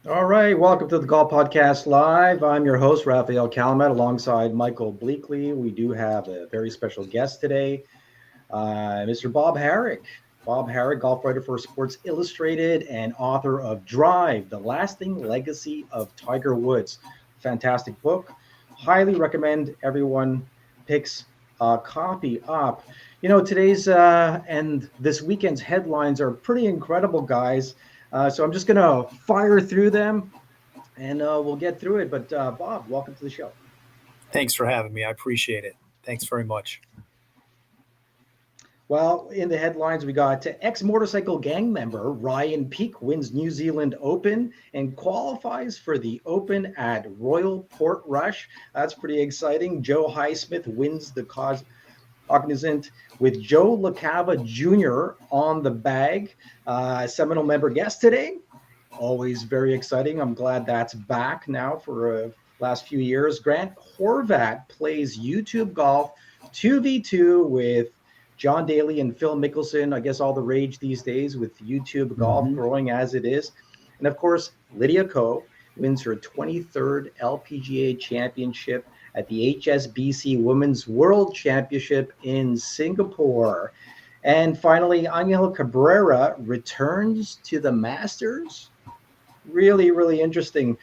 All right, welcome to the Golf Podcast Live. I'm your host, Raphael Calumet, alongside Michael Bleakley. We do have a very special guest today, Mr. Bob Harig. Bob Harig, golf writer for Sports Illustrated and author of Drive, The Lasting Legacy of Tiger Woods. Fantastic book. Highly recommend everyone picks a copy up. Today's and this weekend's headlines are pretty incredible, guys. So I'm just going to fire through them and we'll get through it. But Bob, welcome to the show. Thanks for having me. I appreciate it. Thanks very much. Well, in the headlines, we got ex-motorcycle gang member Ryan Peake wins New Zealand Open and qualifies for the Open at Royal Portrush. That's pretty exciting. Joe Highsmith wins the cognizant with Joe LaCava Jr. on the bag. Seminole member guest today. Always very exciting. I'm glad that's back now for last few years. Grant Horvat plays YouTube golf 2v2 with John Daly and Phil Mickelson. I guess all the rage these days with YouTube golf growing as it is. And of course, Lydia Ko wins her 23rd LPGA championship at the HSBC Women's World Championship in Singapore. And finally, Angel Cabrera returns to the Masters. Really, really interesting.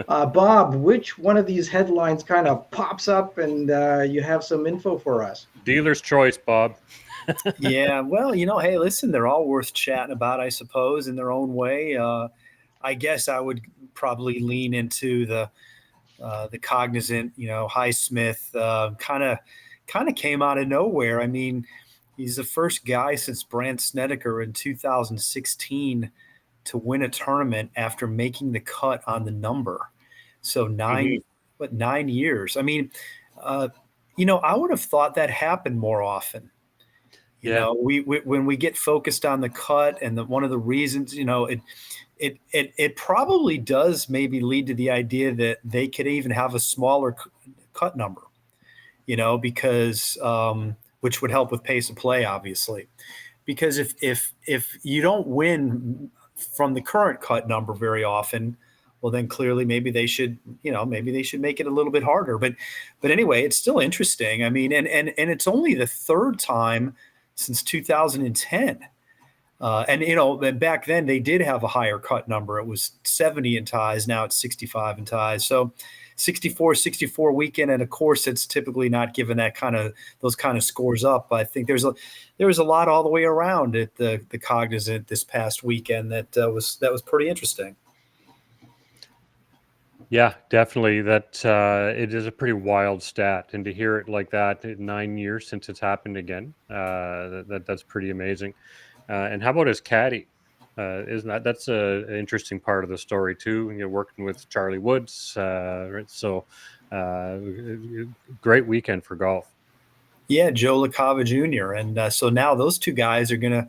Bob, which one of these headlines kind of pops up and you have some info for us? Dealer's choice, Bob. Yeah, well, hey, listen, they're all worth chatting about, I suppose, in their own way. I guess I would probably lean into the cognizant, Highsmith kind of came out of nowhere. I mean, he's the first guy since Brandt Snedeker in 2016 to win a tournament after making the cut on the number. So 9 years. I mean, I would have thought that happened more often. You know, we when we get focused on the cut and one of the reasons, it probably does maybe lead to the idea that they could even have a smaller cut number, because which would help with pace of play, obviously, because if you don't win from the current cut number very often, well, then clearly maybe they should make it a little bit harder. But anyway, it's still interesting. I mean, and it's only the third time since 2010. And back then they did have a higher cut number. It was 70 in ties. Now it's 65 in ties. So 64 weekend. And of course it's typically not given those kind of scores up. I think there was a lot all the way around at the Cognizant this past weekend that was pretty interesting. Yeah, definitely. That it is a pretty wild stat, and to hear it like that in 9 years since it's happened again, that's pretty amazing. And how about his caddy? Isn't that's an interesting part of the story too? Working with Charlie Woods, right? So great weekend for golf. Yeah, Joe LaCava Jr. And so now those two guys are gonna,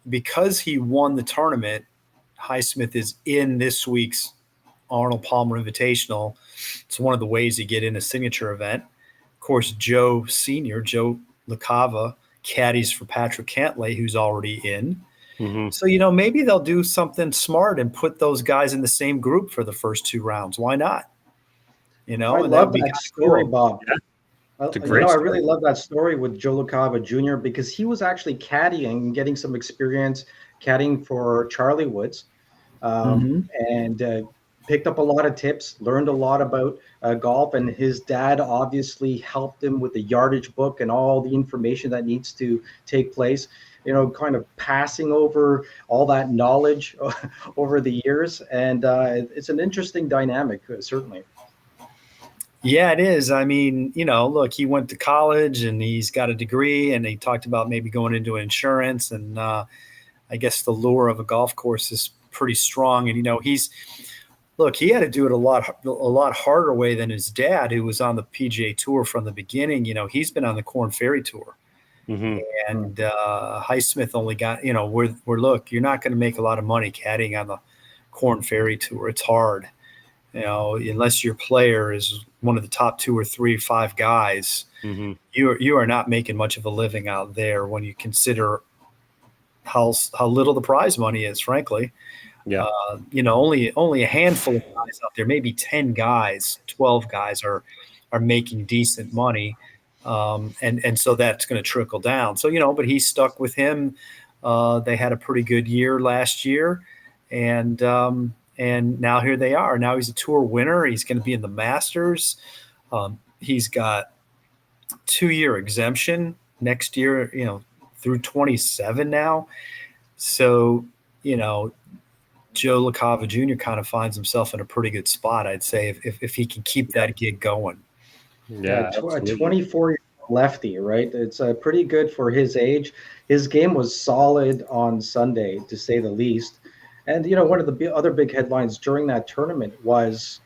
because he won the tournament, Highsmith is in this week's Arnold Palmer Invitational. It's one of the ways you get in a signature event. Of course, Joe LaCava caddies for Patrick Cantlay, who's already in. Mm-hmm. So, maybe they'll do something smart and put those guys in the same group for the first two rounds. Why not? I love that story, Bob. Yeah. I really love that story with Joe LaCava Jr. because he was actually caddying, getting some experience caddying for Charlie Woods. And picked up a lot of tips, learned a lot about golf, and his dad obviously helped him with the yardage book and all the information that needs to take place, kind of passing over all that knowledge over the years. And it's an interesting dynamic, certainly. Yeah, it is. I mean, look, he went to college and he's got a degree, and he talked about maybe going into insurance. And I guess the lure of a golf course is pretty strong. And, he had to do it a lot harder way than his dad, who was on the PGA Tour from the beginning. He's been on the Korn Ferry Tour. Mm-hmm. And Highsmith only got, look, you're not going to make a lot of money caddying on the Korn Ferry Tour. It's hard, unless your player is one of the top 2 or 3, 5 guys. Mm-hmm. You are not making much of a living out there when you consider how little the prize money is, frankly. Yeah. Only a handful of guys out there, maybe 10 guys, 12 guys are making decent money. And so that's going to trickle down. So, but he stuck with him. They had a pretty good year last year, and now here they are. Now he's a tour winner. He's going to be in the Masters. He's got 2-year exemption next year, through 27 now. So, Joe LaCava Jr. kind of finds himself in a pretty good spot, I'd say, if he can keep that gig going. Yeah, a 24-year lefty, right? It's pretty good for his age. His game was solid on Sunday, to say the least. And, one of the other big headlines during that tournament was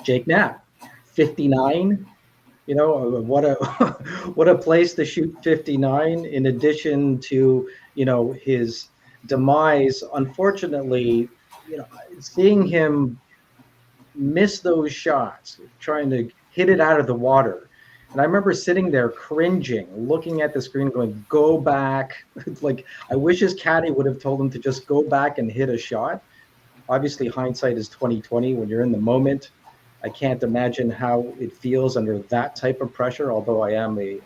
Jake Knapp, 59. What a what a place to shoot 59, in addition to, his demise. Unfortunately, seeing him miss those shots, trying to hit it out of the water. And I remember sitting there cringing, looking at the screen, going, "Go back!" Like, I wish his caddy would have told him to just go back and hit a shot. Obviously, hindsight is 2020. When you're in the moment, I can't imagine how it feels under that type of pressure. Although I am a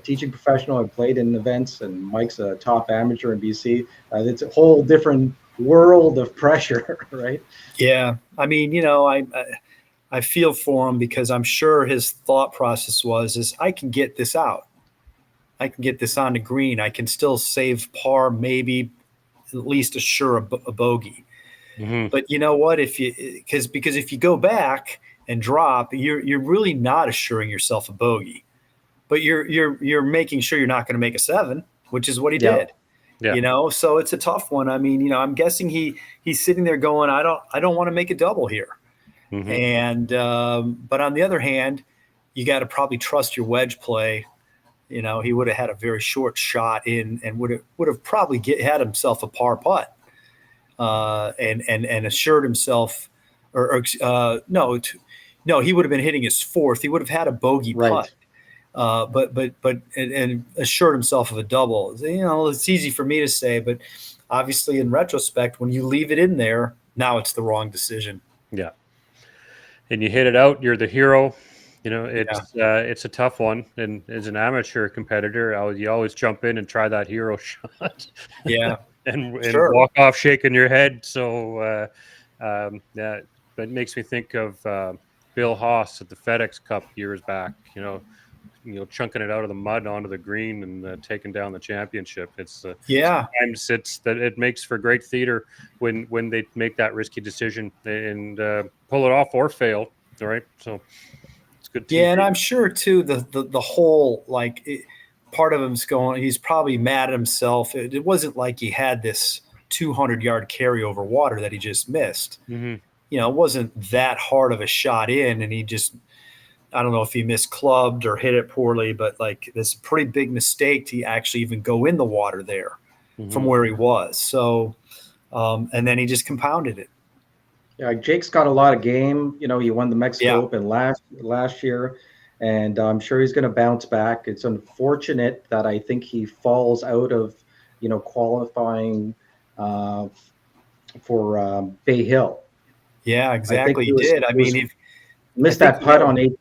teaching professional, I've played in events, and Mike's a top amateur in BC. It's a whole different world of pressure, right? Yeah, I mean, I feel for him, because I'm sure his thought process is I can get this out. I can get this on the green. I can still save par, maybe at least assure a bogey. Mm-hmm. But you know what? Because if you go back and drop, you're really not assuring yourself a bogey, but you're making sure you're not going to make a 7, which is what he did. Yeah. So it's a tough one. I mean, I'm guessing he's sitting there going, I don't want to make a double here. Mm-hmm. And but on the other hand, you got to probably trust your wedge play. He would have had a very short shot in, and would have probably had himself a par putt, and assured himself, no, he would have been hitting his 4th. He would have had a bogey putt, but assured himself of a double. It's easy for me to say, but obviously in retrospect, when you leave it in there, now it's the wrong decision. Yeah. And you hit it out, you're the hero. It's a tough one. And as an amateur competitor, you always jump in and try that hero shot. Yeah. and sure. Walk off shaking your head. So that makes me think of Bill Haas at the FedEx Cup years back, chunking it out of the mud onto the green and taking down the championship. It's sometimes it makes for great theater when they make that risky decision and pull it off or fail. All right, so it's good. Yeah, and I'm sure too the whole part of him's going. He's probably mad at himself. It wasn't like he had this 200-yard carry over water that he just missed. Mm-hmm. It wasn't that hard of a shot in, and he just. I don't know if he misclubbed or hit it poorly, but it's a pretty big mistake to actually even go in the water there from where he was. So, and then he just compounded it. Yeah, Jake's got a lot of game. He won the Mexico Open last year, and I'm sure he's going to bounce back. It's unfortunate that I think he falls out of, qualifying for Bay Hill. Yeah, exactly. He did. I mean, he missed that putt on 8.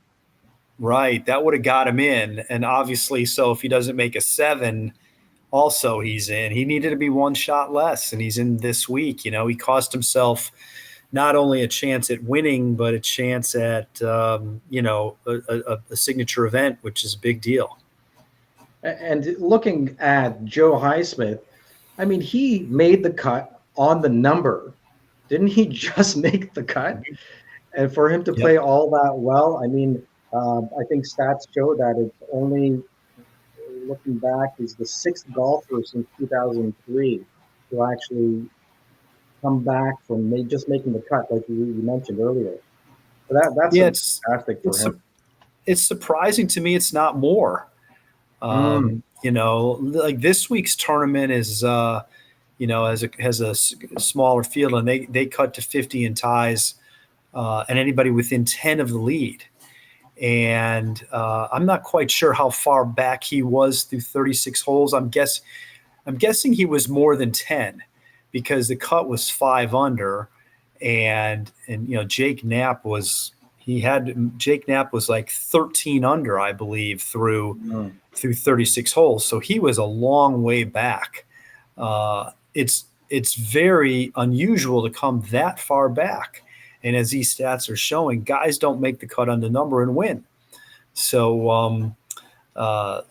Right. That would have got him in. And obviously, so if he doesn't make a 7, also he's in. He needed to be one shot less, and he's in this week. He cost himself not only a chance at winning, but a chance at, a signature event, which is a big deal. And looking at Joe Highsmith, I mean, he made the cut on the number. Didn't he just make the cut? And for him to play all that well, I mean, I think stats show that it's only, looking back, he's the 6th golfer since 2003 to actually come back from just making the cut, like you mentioned earlier. So that's fantastic for him. It's surprising to me it's not more. This week's tournament is, has a smaller field, and they cut to 50 in ties, and anybody within 10 of the lead. And I'm not quite sure how far back he was through 36 holes. I'm guessing he was more than 10, because the cut was 5 under, and Jake Knapp was like 13 under, I believe, through 36 holes. So he was a long way back. It's very unusual to come that far back. And as these stats are showing, guys don't make the cut on the number and win. So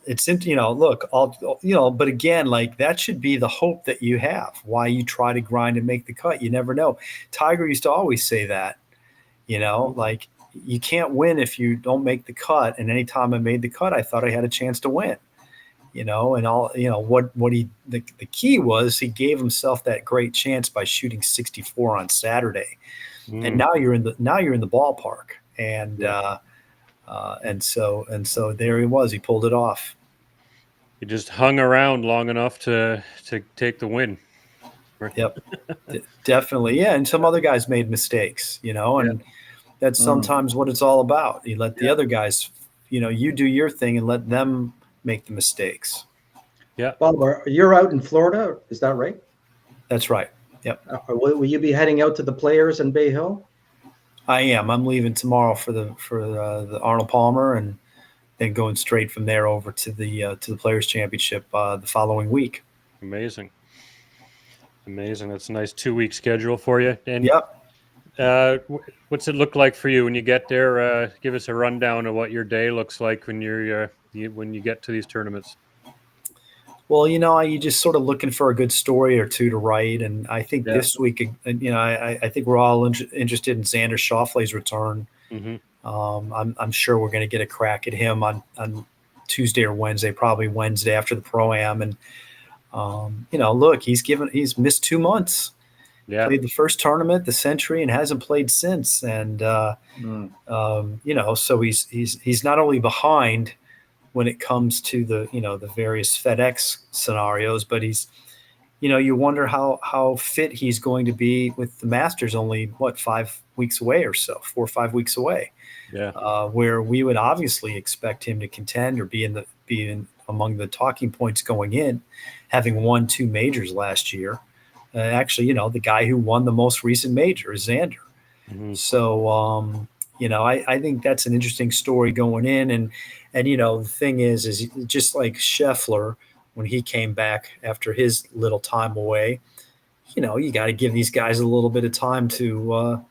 it's, look, but again, like, that should be the hope that you have, why you try to grind and make the cut. You never know. Tiger used to always say that, like, you can't win if you don't make the cut. And anytime I made the cut, I thought I had a chance to win, and all, the key was he gave himself that great chance by shooting 64 on Saturday. And now you're in the ballpark. And, and so there he was. He pulled it off. He just hung around long enough to take the win. Yep, definitely. Yeah, and some other guys made mistakes, and that's sometimes what it's all about. You let the other guys, you do your thing and let them make the mistakes. Yeah. Bob, you're out in Florida, is that right? That's right. Yep. Will you be heading out to the Players in Bay Hill? I am. I'm leaving tomorrow for the Arnold Palmer, and then going straight from there over to the Players Championship the following week. Amazing. That's a nice 2-week schedule for you. And what's it look like for you when you get there? Give us a rundown of what your day looks like when when you get to these tournaments. Well, you just sort of looking for a good story or two to write. And I think this week, I think we're all interested in Xander Schauffele's return. I'm sure we're going to get a crack at him on Tuesday or Wednesday, probably Wednesday after the Pro-Am. And, look, he's missed 2 months. Yeah. Played the first tournament, the Century, and hasn't played since. And, so he's not only behind when it comes to the various FedEx scenarios, but he's, you wonder how fit he's going to be with the Masters only 5 weeks away or so, 4 or 5 weeks away. Yeah. Where we would obviously expect him to contend or be among the talking points going in, having won 2 majors last year. Actually, the guy who won the most recent major is Xander. So, I think that's an interesting story going in. And the thing is just like Scheffler, when he came back after his little time away, you got to give these guys a little bit of time to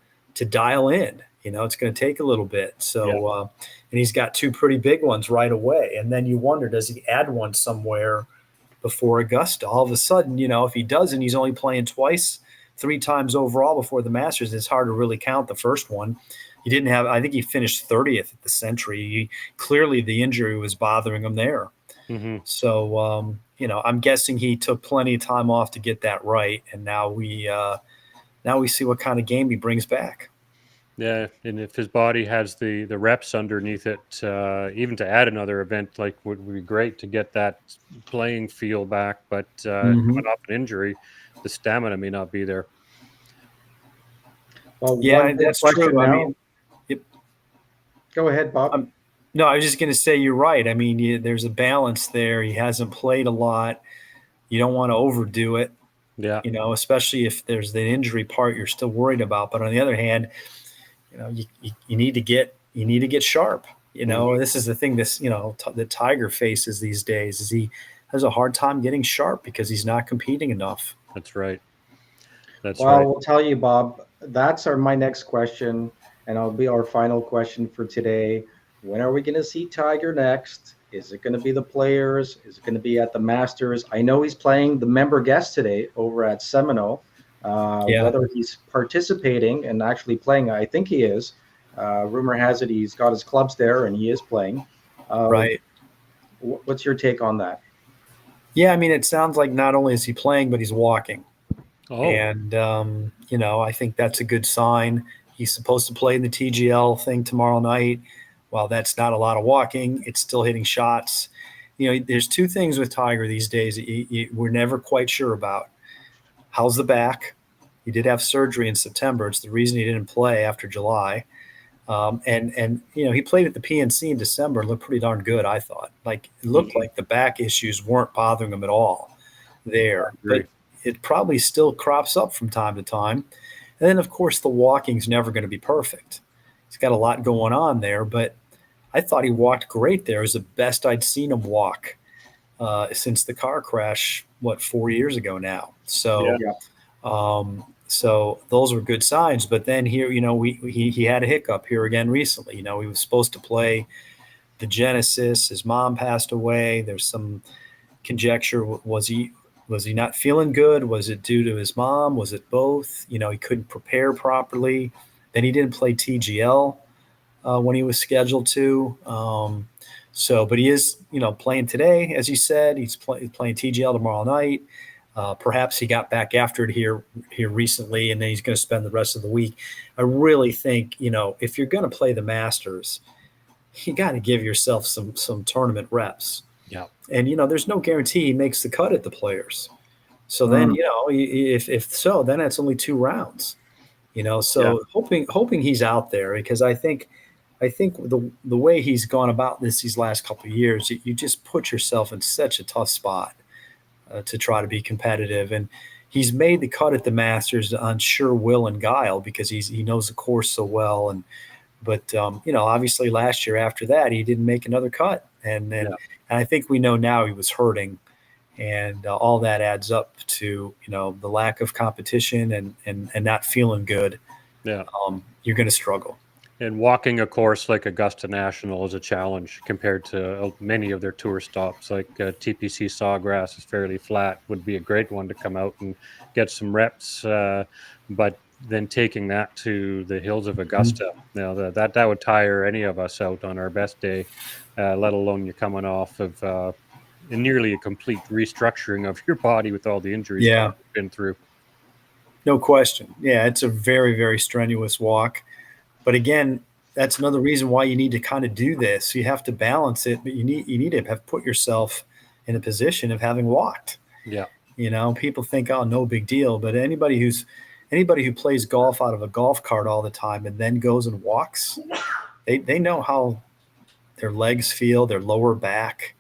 dial in. It's going to take a little bit. So, and he's got 2 pretty big ones right away. And then you wonder, does he add one somewhere before Augusta? All of a sudden, if he doesn't, he's only playing 3 times overall before the Masters. It's hard to really count the first one. I think he finished 30th at the Century. Clearly the injury was bothering him there. So, I'm guessing he took plenty of time off to get that right. And now we see what kind of game he brings back. Yeah, and if his body has the reps underneath it, even to add another event would be great to get that playing feel back. But coming off an injury, the stamina may not be there. Well, that's true. Now. Go ahead, Bob. No, I was just going to say you're right. I mean, there's a balance there. He hasn't played a lot. You don't want to overdo it. Yeah. Especially if there's the injury part you're still worried about. But on the other hand, you need to get sharp. This is the thing that Tiger faces these days is he has a hard time getting sharp because he's not competing enough. That's right. Well, we'll tell you, Bob, that's my next question, and it'll be our final question for today. When are we going to see Tiger next? Is it going to be the Players? Is it going to be at the Masters? I know he's playing the member guest today over at Seminole. Whether he's participating and actually playing, I think he is. Rumor has it he's got his clubs there and he is playing. Right. What's your take on that? Yeah, I mean, it sounds like not only is he playing, but he's walking. Oh. And, I think that's a good sign. He's supposed to play in the TGL thing tomorrow night. While that's not a lot of walking, it's still hitting shots. There's 2 things with Tiger these days that we're never quite sure about. How's the back? He did have surgery in September. It's the reason he didn't play after July. And he played at the PNC in December and looked pretty darn good, I thought. It looked like the back issues weren't bothering him at all there. But it probably still crops up from time to time. And then, of course, the walking's never going to be perfect. He's got a lot going on there, but I thought he walked great there. It was the best I'd seen him walk since the car crash, 4 years ago now. So, Yeah. so those were good signs. But then here, he had a hiccup here again recently. He was supposed to play the Genesis. His mom passed away. There's some conjecture. Was he not feeling good? Was it due to his mom? Was it both? He couldn't prepare properly. Then he didn't play TGL when he was scheduled to. But he is, playing today, as you said. He's playing TGL tomorrow night. Perhaps he got back after it here recently, and then he's going to spend the rest of the week. I really think, if you're going to play the Masters, you got to give yourself some tournament reps. Yeah. And, there's no guarantee he makes the cut at the Players. So then, if so, then that's only 2 rounds, so hoping he's out there, because I think the way he's gone about these last couple of years, you just put yourself in such a tough spot to try to be competitive. And he's made the cut at the Masters on sure will and guile, because he knows the course so well. But obviously last year after that, he didn't make another cut. And I think we know now he was hurting, and all that adds up to, the lack of competition and not feeling good. Yeah. You're going to struggle. And walking a course like Augusta National is a challenge compared to many of their tour stops. Like TPC Sawgrass is fairly flat, would be a great one to come out and get some reps. But then taking that to the hills of Augusta, that would tire any of us out on our best day, let alone you're coming off of nearly a complete restructuring of your body with all the injuries you've been through. No question. Yeah, it's a very, very strenuous walk. But again, that's another reason why you need to kind of do this. You have to balance it, but you need to have put yourself in a position of having walked. Yeah. People think, oh, no big deal. But anybody who plays golf out of a golf cart all the time and then goes and walks, they know how their legs feel, their lower back.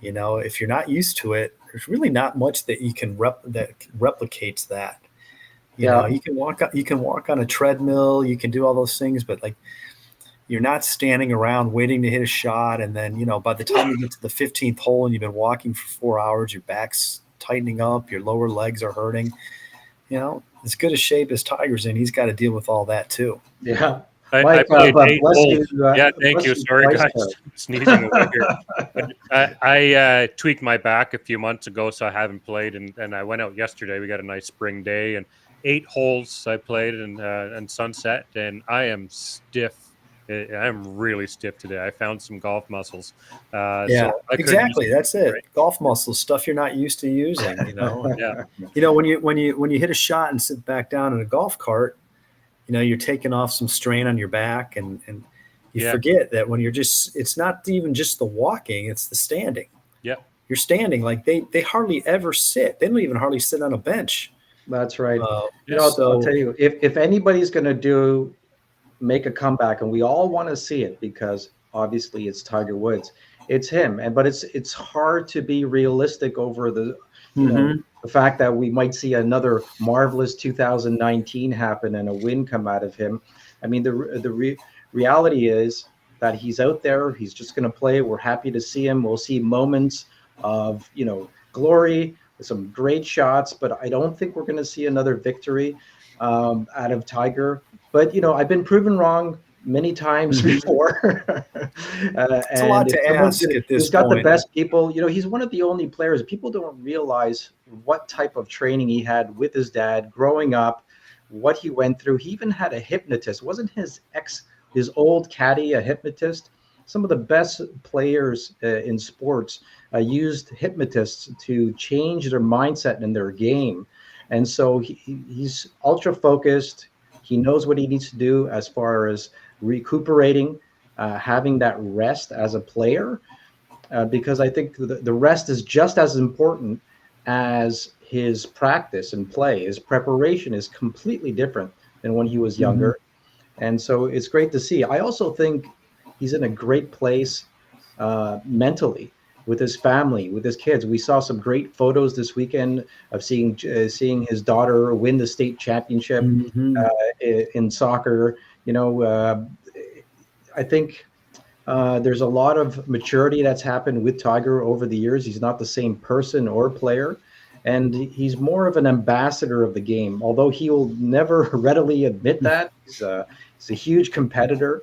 If you're not used to it, there's really not much that you can that replicates that. You can walk on a treadmill, you can do all those things, but like, you're not standing around waiting to hit a shot. And then, by the time you get to the 15th hole and you've been walking for 4 hours, your back's tightening up, your lower legs are hurting. As good a shape as Tiger's in, he's got to deal with all that too. Yeah. I played 8 holes. Thank you. you, Sorry, guys. Sneezing over here. I tweaked my back a few months ago, so I haven't played. And I went out yesterday. We got a nice spring day, and 8 holes I played in Sunset, and I am stiff. I'm really stiff today. I found some golf muscles. So exactly. That's it. Right? Golf muscles, stuff you're not used to using. When you hit a shot and sit back down in a golf cart, you're taking off some strain on your back, and you forget that when it's not even just the walking, it's the standing. Yeah. You're standing, like they hardly ever sit. They don't even hardly sit on a bench. That's right. I'll tell you, if anybody's going to make a comeback, and we all want to see it because obviously it's Tiger Woods, it's him. But it's hard to be realistic over the the fact that we might see another marvelous 2019 happen and a win come out of him. I mean, the reality is that he's out there. He's just going to play. We're happy to see him. We'll see moments of glory, some great shots, but I don't think we're going to see another victory out of Tiger. But I've been proven wrong many times before. It's a lot to ask at this point. He's got the best people. He's one of the only players. People don't realize what type of training he had with his dad growing up, what he went through. He even had a hypnotist. Wasn't his old caddy a hypnotist? Some of the best players in sports used hypnotists to change their mindset and their game. And so he's ultra focused. He knows what he needs to do as far as recuperating, having that rest as a player, because I think the rest is just as important as his practice and play. His preparation is completely different than when he was younger. And so it's great to see. I also think he's in a great place mentally. with his family, with his kids. We saw some great photos this weekend of seeing his daughter win the state championship Mm-hmm. in soccer. I think there's a lot of maturity that's happened with Tiger over the years. He's not the same person or player, and he's more of an ambassador of the game. Although he will never readily admit that, he's a huge competitor.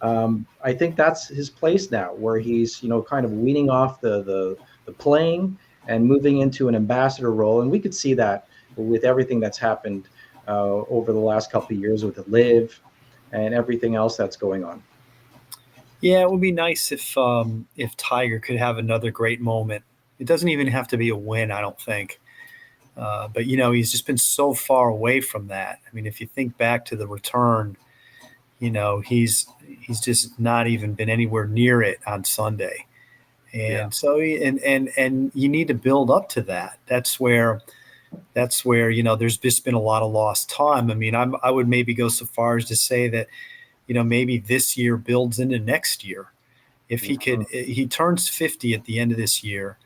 I think that's his place now, where he's kind of weaning off the playing and moving into an ambassador role, and we could see that with everything that's happened over the last couple of years with the Live and everything else that's going on. Yeah, it would be nice if Tiger could have another great moment. It doesn't even have to be a win, I don't think. But he's just been so far away from that. I mean, if you think back to the return, he's just not even been anywhere near it on Sunday. And so and you need to build up to that. That's where there's just been a lot of lost time. I mean, I would maybe go so far as to say that maybe this year builds into next year. If he turns 50 at the end of this year,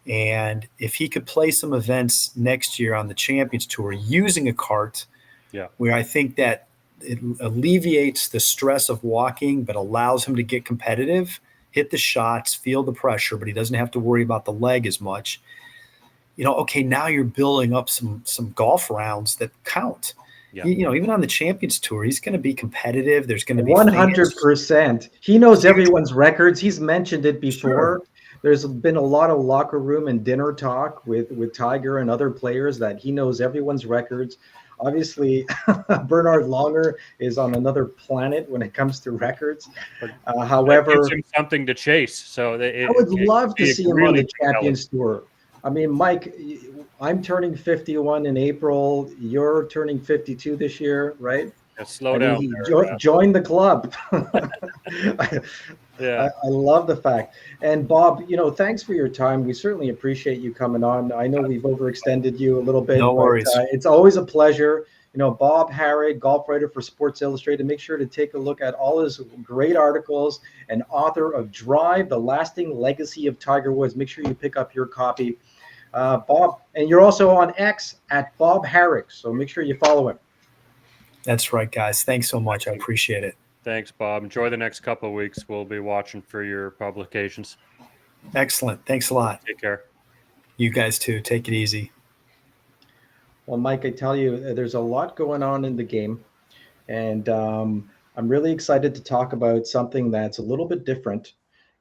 and if he could play some events next year on the Champions Tour using a cart, where I think that it alleviates the stress of walking, but allows him to get competitive, hit the shots, feel the pressure, but he doesn't have to worry about the leg as much. Okay, now you're building up some golf rounds that count. Yeah. Even on the Champions Tour, he's going to be competitive. There's going to be 100%. He knows everyone's records. He's mentioned it before. Sure. There's been a lot of locker room and dinner talk with Tiger and other players that he knows everyone's records. Obviously, Bernard Longer is on another planet when it comes to records. However, it gives him something to chase. So I would love to see him on the Champions Tour. I mean, Mike, I'm turning 51 in April. You're turning 52 this year, right? Slow down. Join the club. Yeah. I love the fact. And Bob, thanks for your time. We certainly appreciate you coming on. I know we've overextended you a little bit. No worries. But, it's always a pleasure. Bob Harig, golf writer for Sports Illustrated. Make sure to take a look at all his great articles, and author of Drive, The Lasting Legacy of Tiger Woods. Make sure you pick up your copy. Bob, and you're also on X at Bob Harig, so make sure you follow him. That's right, guys. Thanks so much. I appreciate it. Thanks, Bob. Enjoy the next couple of weeks. We'll be watching for your publications. Excellent. Thanks a lot. Take care. You guys too. Take it easy. Well, Mike, I tell you, there's a lot going on in the game, and I'm really excited to talk about something that's a little bit different,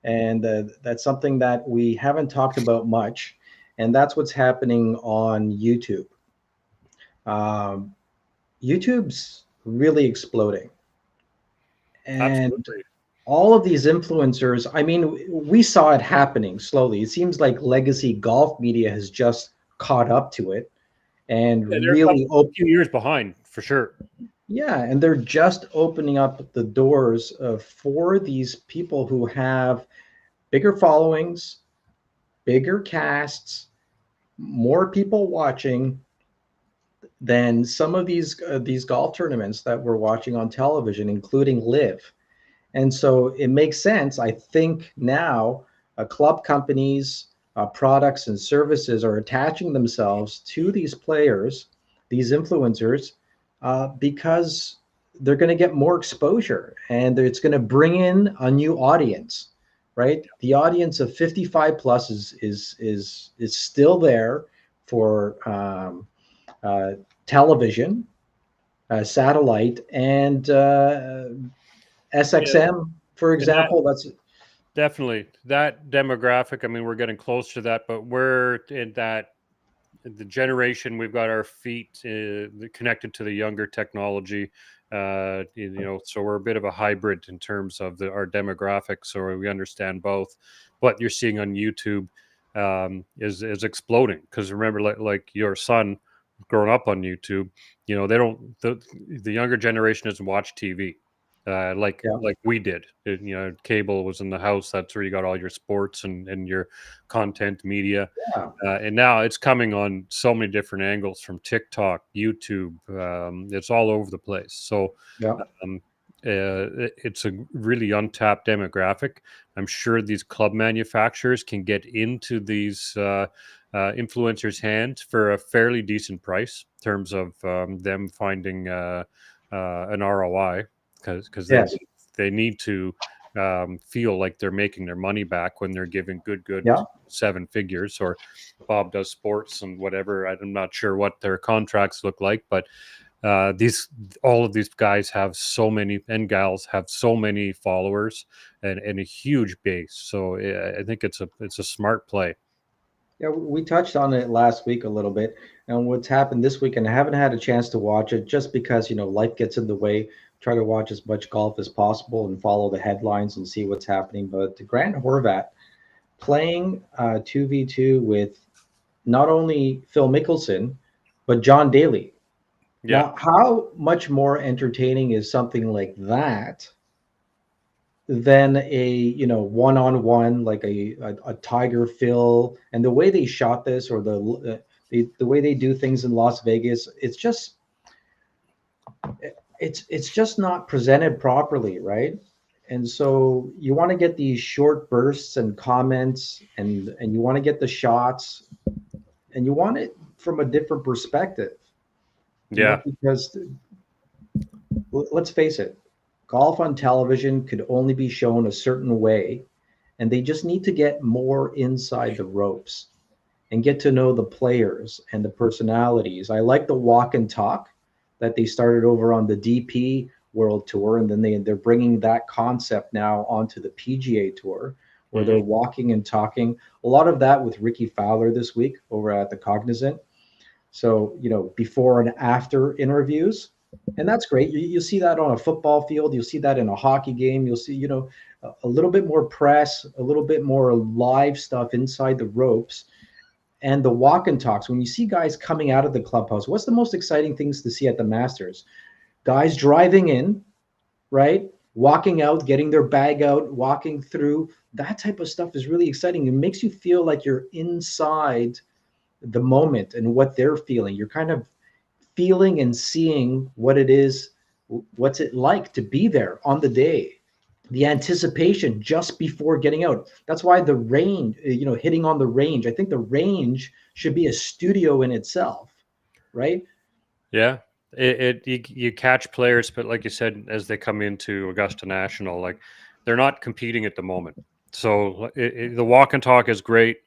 and that's something that we haven't talked about much, and that's what's happening on YouTube. YouTube's really exploding. And absolutely. All of these influencers, I mean, we saw it happening slowly. It seems like legacy golf media has just caught up to it, and really a few years behind for sure. Yeah, and they're just opening up the doors for these people who have bigger followings, bigger casts, more people watching than some of these golf tournaments that we're watching on television, including Live. And so it makes sense. I think now club companies, products and services are attaching themselves to these players, these influencers, because they're going to get more exposure, and it's going to bring in a new audience, right? The audience of 55 plus is still there for television, satellite, and SXM, for example. That's definitely that demographic. I mean, we're getting close to that, but we're in the generation. We've got our feet connected to the younger technology. So we're a bit of a hybrid in terms of our demographics, so we understand both. What you're seeing on YouTube is exploding, because remember, like your son growing up on YouTube, the younger generation doesn't watch TV like we did. Cable was in the house. That's where you got all your sports and your content media. Yeah. And now it's coming on so many different angles, from TikTok, YouTube. It's all over the place. So it's a really untapped demographic. I'm sure these club manufacturers can get into these influencers' hands for a fairly decent price in terms of them finding an ROI, because Yes. they need to feel like they're making their money back when they're giving good Yeah. seven figures. Or Bob does sports and whatever. I'm not sure what their contracts look like, but all of these guys have so many, and gals have so many followers and a huge base. So I think it's a smart play. Yeah, we touched on it last week a little bit, and what's happened this week, and I haven't had a chance to watch it just because life gets in the way. Try to watch as much golf as possible and follow the headlines and see what's happening. But Grant Horvat playing 2v2 with not only Phil Mickelson but John Daly. Yeah, Now, how much more entertaining is something like that than a one-on-one, like a Tiger Phil, and the way they shot this, or the way they do things in Las Vegas, it's just not presented properly, right? And so you want to get these short bursts and comments, and you want to get the shots, and you want it from a different perspective, yeah, because let's face it, golf on television could only be shown a certain way, and they just need to get more inside the ropes and get to know the players and the personalities. I like the walk and talk that they started over on the DP World Tour, and then they're bringing that concept now onto the PGA Tour, where they're walking and talking. A lot of that with Ricky Fowler this week over at the Cognizant. So, before and after interviews. And that's great. You see that on a football field. You'll see that in a hockey game. You'll see, a little bit more press, a little bit more live stuff inside the ropes, and the walk and talks. When you see guys coming out of the clubhouse, what's the most exciting things to see at the Masters? Guys driving in, right? Walking out, getting their bag out, walking through. That type of stuff is really exciting. It makes you feel like you're inside the moment and what they're feeling. You're kind of feeling and seeing what it is, what's it like to be there on the day, the anticipation just before getting out. That's why the range, hitting on the range. I think the range should be a studio in itself, right? yeah. You catch players, but like you said, as they come into Augusta National, like they're not competing at the moment. So the walk and talk is great,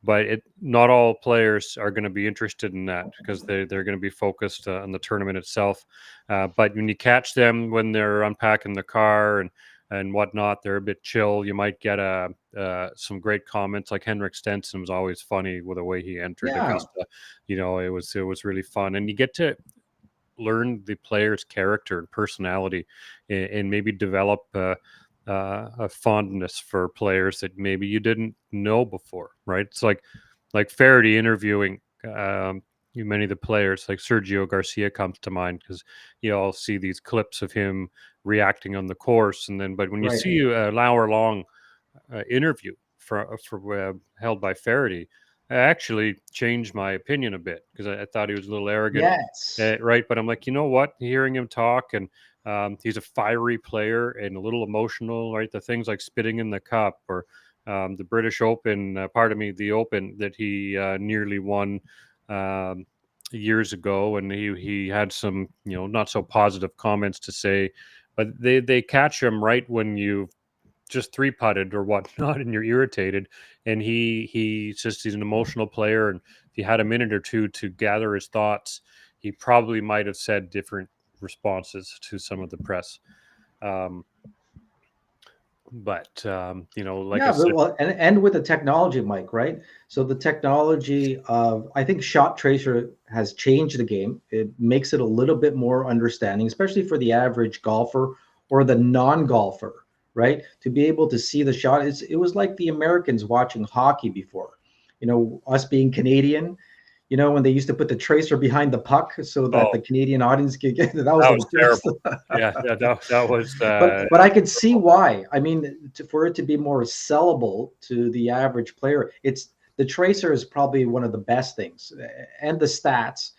but not all players are going to be interested in that, because they're going to be focused on the tournament itself. But when you catch them when they're unpacking the car and whatnot, they're a bit chill. You might get some great comments. Like Henrik Stenson was always funny with the way he entered Yeah. Augusta. It was really fun, and you get to learn the player's character and personality, and maybe develop a fondness for players that maybe you didn't know before, right? It's like Faraday interviewing many of the players. Like Sergio Garcia comes to mind, because you all see these clips of him reacting on the course, but when you Right. see an hour long interview held by Faraday, I actually changed my opinion a bit, because I thought he was a little arrogant, Yes. right? But I'm like, you know what? Hearing him talk, and he's a fiery player and a little emotional, right? The things like spitting in the cup, or the British Open, the Open that he nearly won years ago, and he had some not so positive comments to say, but they catch him right when you just three putted or whatnot, and you're irritated. And he's an emotional player, and if he had a minute or two to gather his thoughts, he probably might have said different responses to some of the press. Like I Yeah, said, well, and with the technology, Mike, right? So the technology of, I think Shot Tracer has changed the game. It makes it a little bit more understanding, especially for the average golfer or the non-golfer, right? To be able to see the shot. It was like the Americans watching hockey before. Us being Canadian, when they used to put the tracer behind the puck so that oh, the Canadian audience could get that was that the was worst. terrible. Yeah, that was But I could see why. I mean, for it to be more sellable to the average player, the tracer is probably one of the best things, and the stats.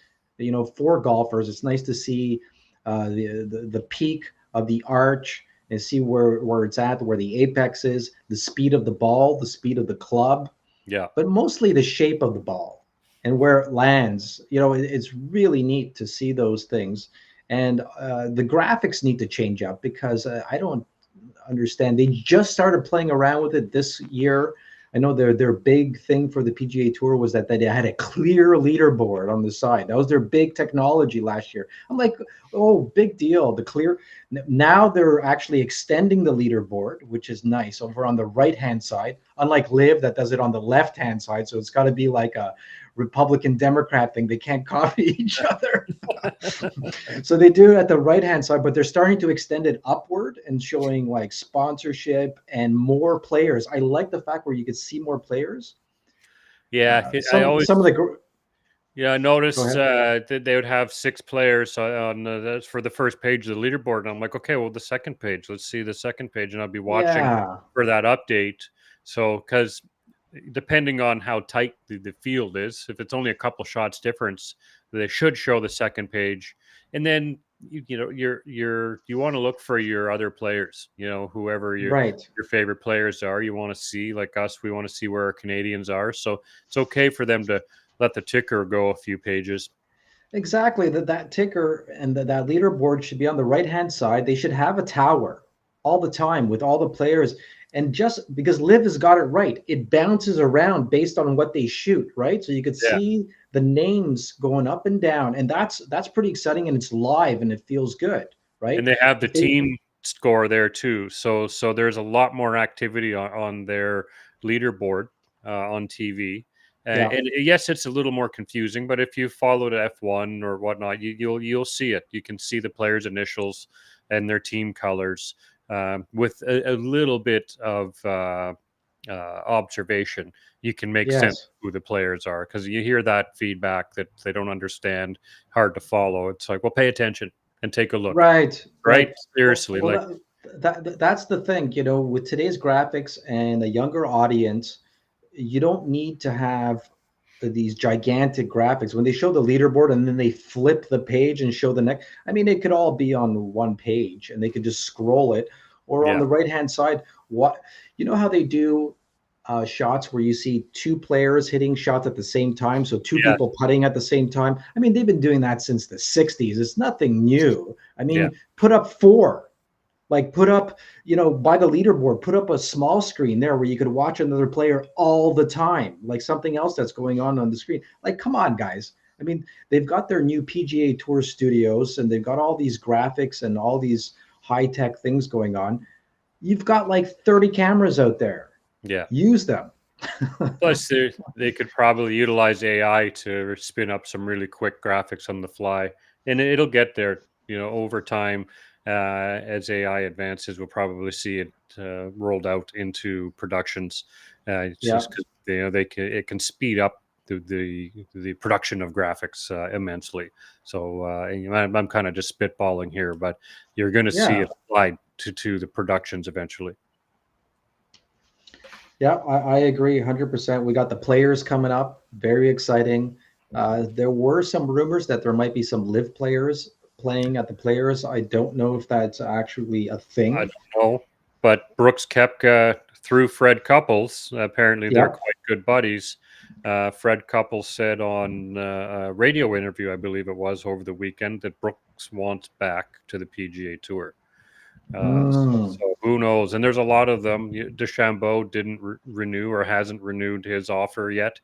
For golfers, it's nice to see the peak of the arch and see where it's at, where the apex is, the speed of the ball, the speed of the club, Yeah. but mostly the shape of the ball and where it lands. It's really neat to see those things. And the graphics need to change up because I don't understand. They just started playing around with it this year. I know their big thing for the PGA Tour was that they had a clear leaderboard on the side. That was their big technology last year. I'm like, oh, big deal. The clear. Now they're actually extending the leaderboard, which is nice, over on the right-hand side. Unlike Live, that does it on the left-hand side. So it's got to be like a Republican Democrat thing. They can't copy each other. So they do it at the right-hand side, but they're starting to extend it upward and showing like sponsorship and more players. I like the fact where you could see more players. Yeah, I Some always some of the I Go noticed ahead. that they would have 6 players on for the first page of the leaderboard, and I'm like, okay, well, the second page, let's see the second page, and I'll be watching Yeah, for that update. So, because depending on how tight the field is, if it's only a couple shots difference, they should show the second page, and then you want to look for your other players, whoever right. your favorite players are. You want to see, like us, we want to see where our Canadians are. So it's okay for them to let the ticker go a few pages. Exactly. That ticker and that leaderboard should be on the right-hand side. They should have a tower all the time with all the players. And just because Liv has got it right, it bounces around based on what they shoot, right? So you could Yeah. see the names going up and down, and that's pretty exciting, and it's live and it feels good, right? And they have the If they team score there too. So there's a lot more activity on their leaderboard on TV. Yeah, And yes, it's a little more confusing, but if you followed F1 or whatnot, you'll see it. You can see the players' initials and their team colors with a little bit of observation. You can make sense yes, of who the players are, because you hear that feedback that they don't understand, hard to follow. It's like, well, pay attention and take a look, right, right? right. Well, Seriously, well, like, that's the thing, with today's graphics and a younger audience, you don't need to have these gigantic graphics. When they show the leaderboard and then they flip the page and show the next, I mean, it could all be on one page and they could just scroll it. Or on yeah, the right hand side, how they do shots where you see two players hitting shots at the same time, so two yeah, people putting at the same time. I mean, they've been doing that since the 60s. It's nothing new. I yeah, mean, put up four, like put up, by the leaderboard, put up a small screen there where you could watch another player all the time, like something else that's going on the screen. Like, come on, guys. I mean, they've got their new PGA Tour studios and they've got all these graphics and all these high tech things going on. You've got like 30 cameras out there. yeah. Use them. Plus, they could probably utilize AI to spin up some really quick graphics on the fly, and it'll get there. Over time, as AI advances, we'll probably see it rolled out into productions. It's Yeah. just because it can speed up the production of graphics immensely. So I'm kind of just spitballing here, but you're going to see Yeah. it applied to the productions eventually. Yeah, I agree 100%. We got the players coming up. Very exciting. There were some rumors that there might be some live players playing at the players. I don't know if that's actually a I thing. don't know, but Brooks Koepka through Fred Couples. Apparently, they're Yeah. quite good buddies. Fred Couples said on a radio interview, I believe it was over the weekend, that Brooks wants back to the PGA Tour. Mm, So who knows? And there's a lot of them. DeChambeau didn't renew or hasn't renewed his offer yet.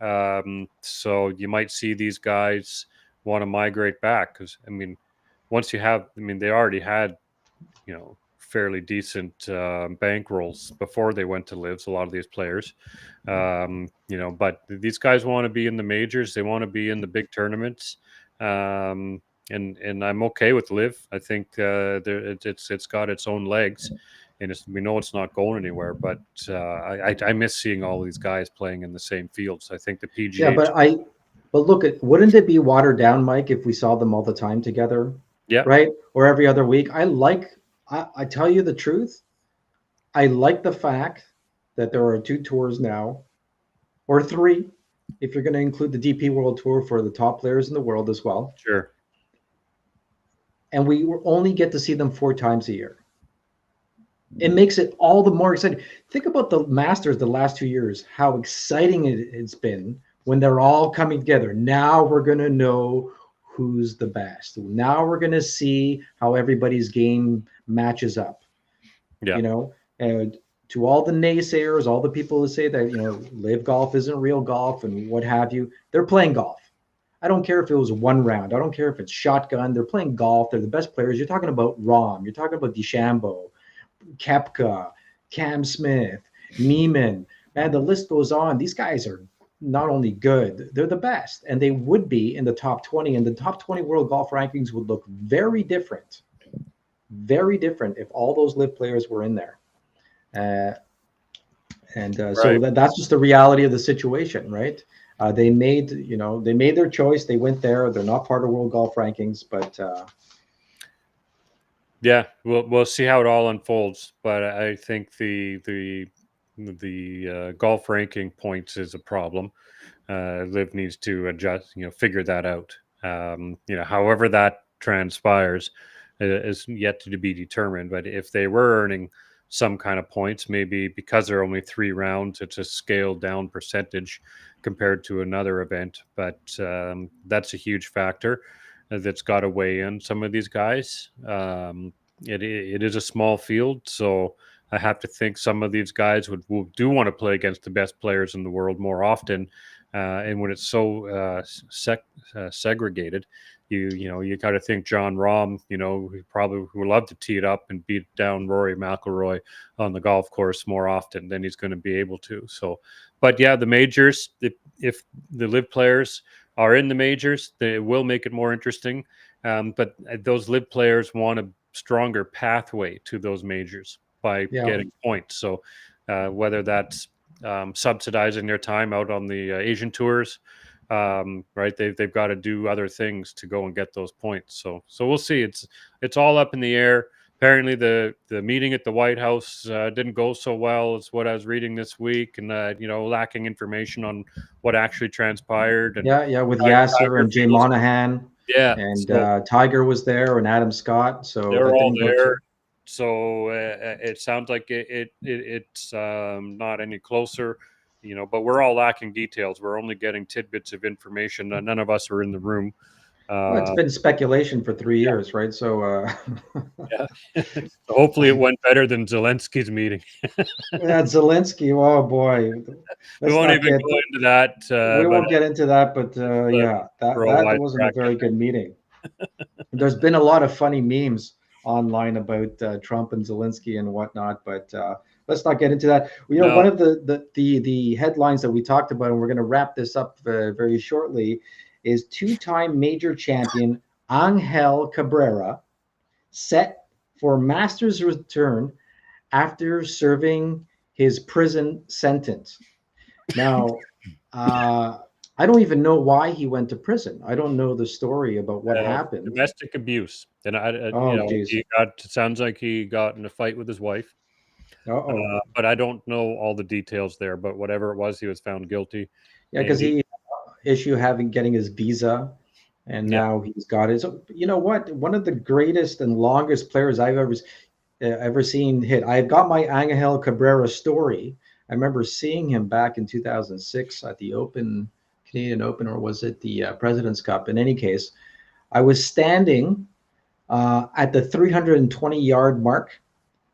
So you might see these guys want to migrate back, because they already had fairly decent bankrolls before they went to live. So a lot of these players, but these guys want to be in the majors. They want to be in the big tournaments. And I'm okay with live. I think it's got its own legs, and we know it's not going anywhere. But I miss seeing all these guys playing in the same fields. I think the yeah, PGA. but look, wouldn't it be watered down, Mike, if we saw them all the time together, Yeah, right? Or every other week? I tell you the truth. I like the fact that there are two tours now, or three, if you're going to include the DP World Tour for the top players in the world as well. sure. and we only get to see them 4 times a year. It makes it all the more exciting. Think about the Masters the last 2 years, how exciting it's been when they're all coming together. Now we're going to know who's the best. Now we're going to see how everybody's game matches up. Yeah. You know, and to all the naysayers, all the people who say that, live golf isn't real golf and what have you, they're playing golf. I don't care if it was one round. I don't care if it's shotgun. They're playing golf. They're the best players. You're talking about Rahm. You're talking about DeChambeau, Koepka, Cam Smith, Neiman. Man, the list goes on. These guys are not only good, they're the best. And they would be in the top 20. And the top 20 world golf rankings would look very different if all those live players were in there. So that's just the reality of the situation, right? They made their choice. They went there. They're not part of world golf rankings, but yeah, we'll see how it all unfolds. But I think the golf ranking points is a problem. Liv needs to adjust, figure that out. However that transpires is yet to be determined. But if they were earning some kind of points, maybe because there are only 3 rounds, it's a scaled down percentage compared to another event. But that's a huge factor that's got to weigh in some of these guys. It is a small field, so I have to think some of these guys do want to play against the best players in the world more often. And when it's so segregated, you got to think John Rahm, he probably would love to tee it up and beat down Rory McIlroy on the golf course more often than he's going to be able to. So, but yeah, the majors, if the live players are in the majors, they will make it more interesting. But those live players want a stronger pathway to those majors by getting points. So whether that's subsidizing their time out on the Asian tours, right? They've got to do other things to go and get those points. So we'll see. It's all up in the air. Apparently, the meeting at the White House didn't go so well. It's what I was reading this week, and lacking information on what actually transpired. And with Yasser and Jay Monahan. Yeah, and Tiger was there and Adam Scott. So they're all there. So it sounds like it's not any closer, but we're all lacking details. We're only getting tidbits of information. None of us are in the room. Well, it's been speculation for 3 years, right? So hopefully it went better than Zelensky's meeting. Zelensky, oh boy. We won't even go into that. We won't get into that, but that wasn't a very good meeting. There's been a lot of funny memes online about Trump and Zelensky and whatnot, but let's not get into that. One of the headlines that we talked about, and we're going to wrap this up very shortly, is 2-time major champion Angel Cabrera set for Masters return after serving his prison sentence. Now, I don't even know why he went to prison. I don't know the story about what happened. Domestic abuse, and sounds like he got in a fight with his wife. But I don't know all the details there. But whatever it was, he was found guilty. Yeah, because he getting his visa, and now he's got it. So you know what? One of the greatest and longest players I've ever seen hit. I've got my Angel Cabrera story. I remember seeing him back in 2006 at the Canadian Open, or was it the President's Cup? In any case, I was standing at the 320-yard mark,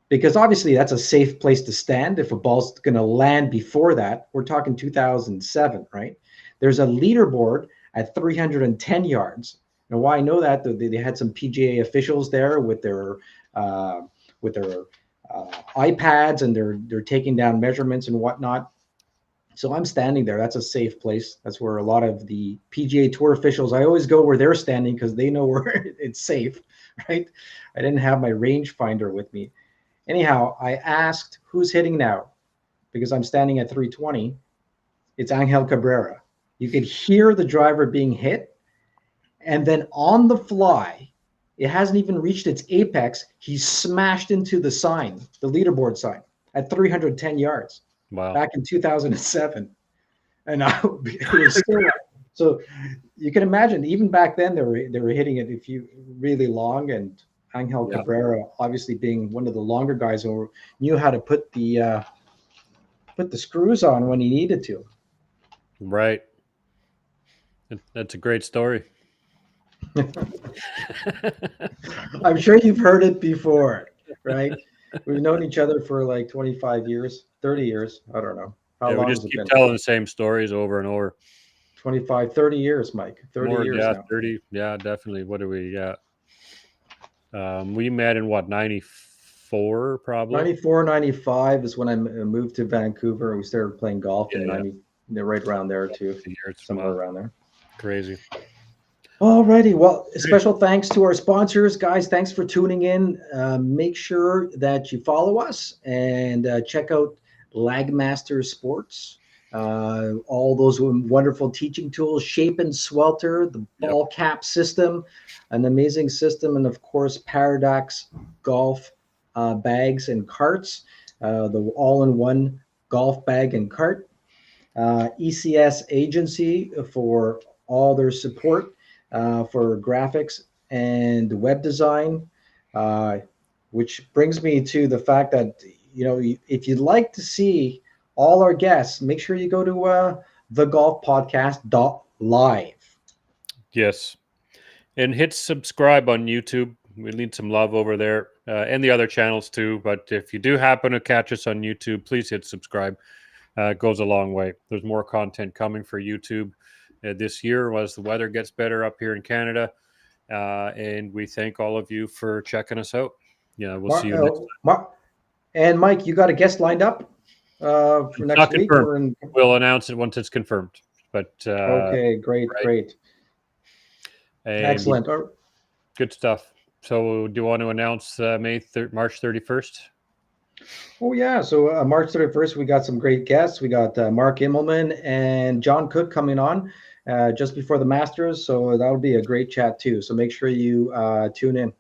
because obviously that's a safe place to stand if a ball's going to land before that. We're talking 2007, right? There's a leaderboard at 310 yards. And why I know that, they had some PGA officials there with their iPads, and they're taking down measurements and whatnot. So I'm standing there. That's a safe place. That's where a lot of the PGA Tour officials, I always go where they're standing because they know where it's safe, right? I didn't have my rangefinder with me. Anyhow, I asked, who's hitting now? Because I'm standing at 320. It's Angel Cabrera. You could hear the driver being hit. And then on the fly, it hasn't even reached its apex. He smashed into the sign, the leaderboard sign, at 310 yards. Wow. Back in 2007. And it was still So you can imagine, even back then, they were hitting it if you really long, and Angel Yeah. Cabrera, obviously being one of the longer guys, who knew how to put the screws on when he needed to. Right. That's a great story. I'm sure you've heard it before, right? We've known each other for like 25 years, 30 years. I don't know. How Yeah, we long has just it keep been? telling the same stories over and over. 25, 30 years, Mike. 30 More, years yeah, now. 30. Yeah, definitely. What do we got? We met in what, 94 probably? 94, 95 is when I moved to Vancouver. We started playing golf in Yeah, 90, right around there too, years. somewhere Wow, around there. crazy. Alrighty. Well, special thanks to our sponsors, guys. Thanks for tuning in. Make sure that you follow us and check out Lagmaster Sports. All those wonderful teaching tools, Shape and Swelter, the Yep. ball cap system, an amazing system, and of course, Paradox golf bags and carts, the all-in-one golf bag and cart. ECS Agency for all their support for graphics and web design, uh, which brings me to the fact that, if you'd like to see all our guests, make sure you go to thegolfpodcast.live. Yes. And hit subscribe on YouTube. We need some love over there, and the other channels too. But if you do happen to catch us on YouTube, please hit subscribe. It goes a long way. There's more content coming for YouTube this year as the weather gets better up here in Canada. And we thank all of you for checking us out. Yeah, we'll see you next time. And Mike, you got a guest lined up for It's next not week? confirmed. We'll announce it once it's confirmed. But Okay, great, right. great. And Excellent. good stuff. So, do you want to announce March 31st? Oh yeah, so March 31st, we got some great guests. We got Mark Immelman and John Cook coming on just before the Masters, so that'll be a great chat too. So make sure you tune in.